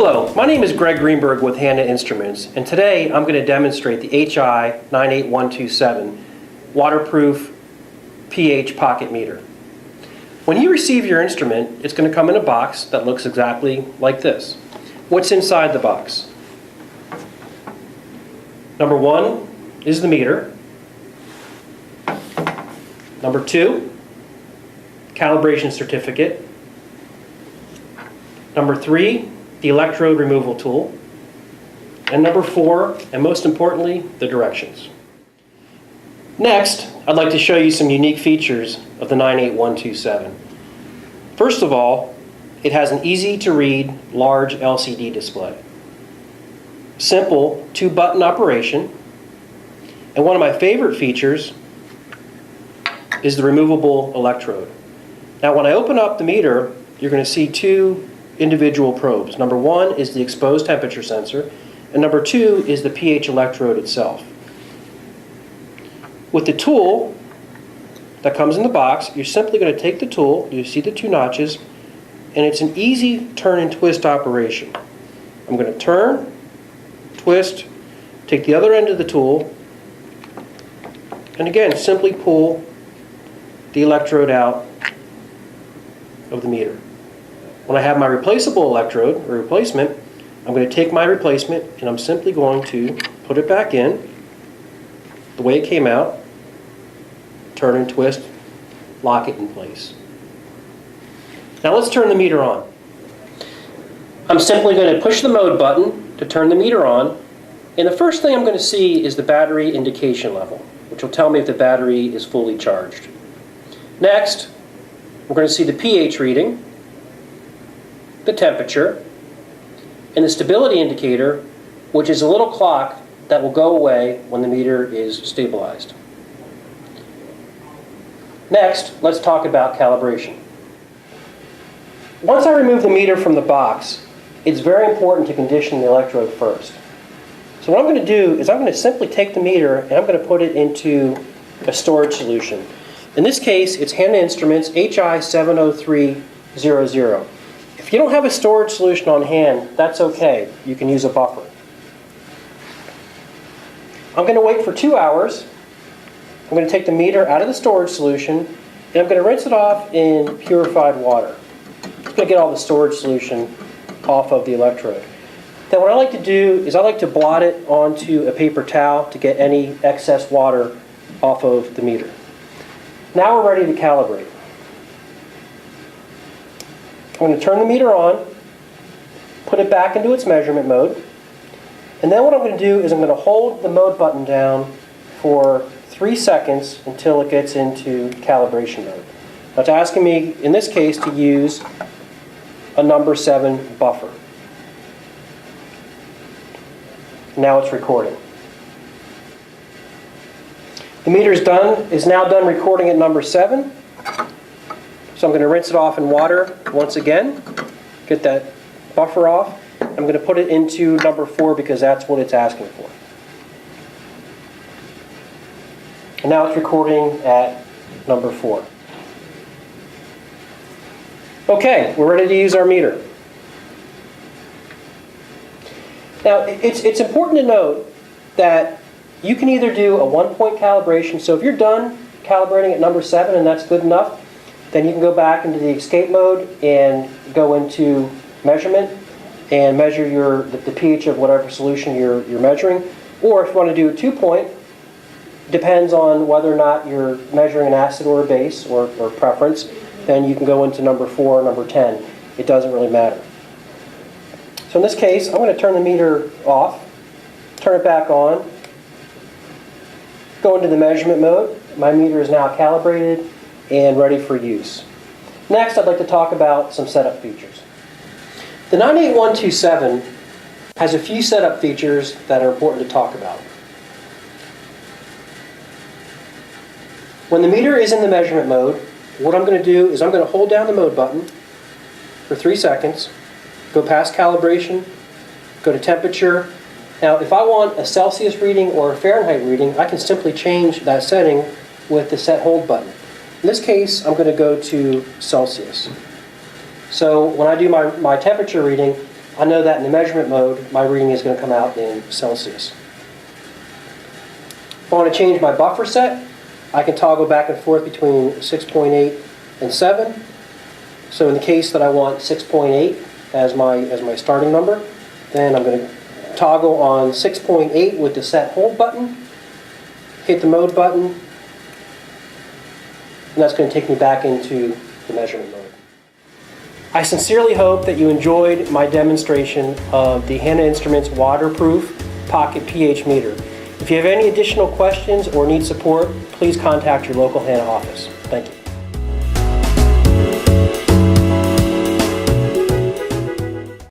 Hello, my name is Greg Greenberg with Hanna Instruments, and today I'm going to demonstrate the HI98127 waterproof pH pocket meter. When you receive your instrument, it's going to come in a box that looks exactly like this. What's inside the box? Number one is the meter. Number two, calibration certificate. Number three, the electrode removal tool. And number four, and most importantly, the directions. Next, I'd like to show you some unique features of the 98127. First of all, it has an easy-to-read large LCD display. Simple 2-button operation. And one of my favorite features is the removable electrode. Now when I open up the meter, you're going to see two individual probes. Number one is the exposed temperature sensor, and number two is the pH electrode itself. With the tool that comes in the box, you're simply going to take the tool, you see the two notches, and it's an easy turn and twist operation. I'm going to turn, twist, take the other end of the tool, and again simply pull the electrode out of the meter. When I have my replaceable electrode, or replacement, I'm going to take my replacement and I'm simply going to put it back in the way it came out, turn and twist, lock it in place. Now let's turn the meter on. I'm simply going to push the mode button to turn the meter on, and the first thing I'm going to see is the battery indication level, which will tell me if the battery is fully charged. Next, we're going to see the pH reading, the temperature, and the stability indicator, which is a little clock that will go away when the meter is stabilized. Next, let's talk about calibration. Once I remove the meter from the box, it's very important to condition the electrode first. So what I'm going to do is I'm going to simply take the meter and I'm going to put it into a storage solution. In this case, it's Hanna Instruments HI98127. If you don't have a storage solution on hand, that's okay. You can use a buffer. I'm going to wait for 2 hours. I'm going to take the meter out of the storage solution, and I'm going to rinse it off in purified water. I'm going to get all the storage solution off of the electrode. Then what I like to do is I like to blot it onto a paper towel to get any excess water off of the meter. Now we're ready to calibrate. I'm going to turn the meter on, put it back into its measurement mode, and then what I'm going to do is I'm going to hold the mode button down for 3 seconds until it gets into calibration mode. Now it's asking me, in this case, to use a number 7 buffer. Now it's recording. The meter is now done recording at number 7. So I'm going to rinse it off in water once again, get that buffer off. I'm going to put it into number 4 because that's what it's asking for. And now it's recording at number 4. Okay, we're ready to use our meter. Now it's important to note that you can either do a 1-point calibration, so if you're done calibrating at number 7 and that's good enough, then you can go back into the escape mode and go into measurement and measure the pH of whatever solution you're measuring. Or if you want to do a 2-point, depends on whether or not you're measuring an acid or a base or preference, then you can go into number 4 or number 10. It doesn't really matter. So in this case, I'm going to turn the meter off, turn it back on, go into the measurement mode. My meter is now calibrated and ready for use. Next, I'd like to talk about some setup features. The 98127 has a few setup features that are important to talk about. When the meter is in the measurement mode, what I'm going to do is I'm going to hold down the mode button for 3 seconds, go past calibration, go to temperature. Now, if I want a Celsius reading or a Fahrenheit reading, I can simply change that setting with the set hold button. In this case, I'm going to go to Celsius. So when I do my temperature reading, I know that in the measurement mode, my reading is going to come out in Celsius. If I want to change my buffer set, I can toggle back and forth between 6.8 and 7. So in the case that I want 6.8 as my starting number, then I'm going to toggle on 6.8 with the set hold button, hit the mode button, and that's going to take me back into the measurement mode. I sincerely hope that you enjoyed my demonstration of the Hanna Instruments waterproof pocket pH meter. If you have any additional questions or need support, please contact your local Hanna office. Thank you.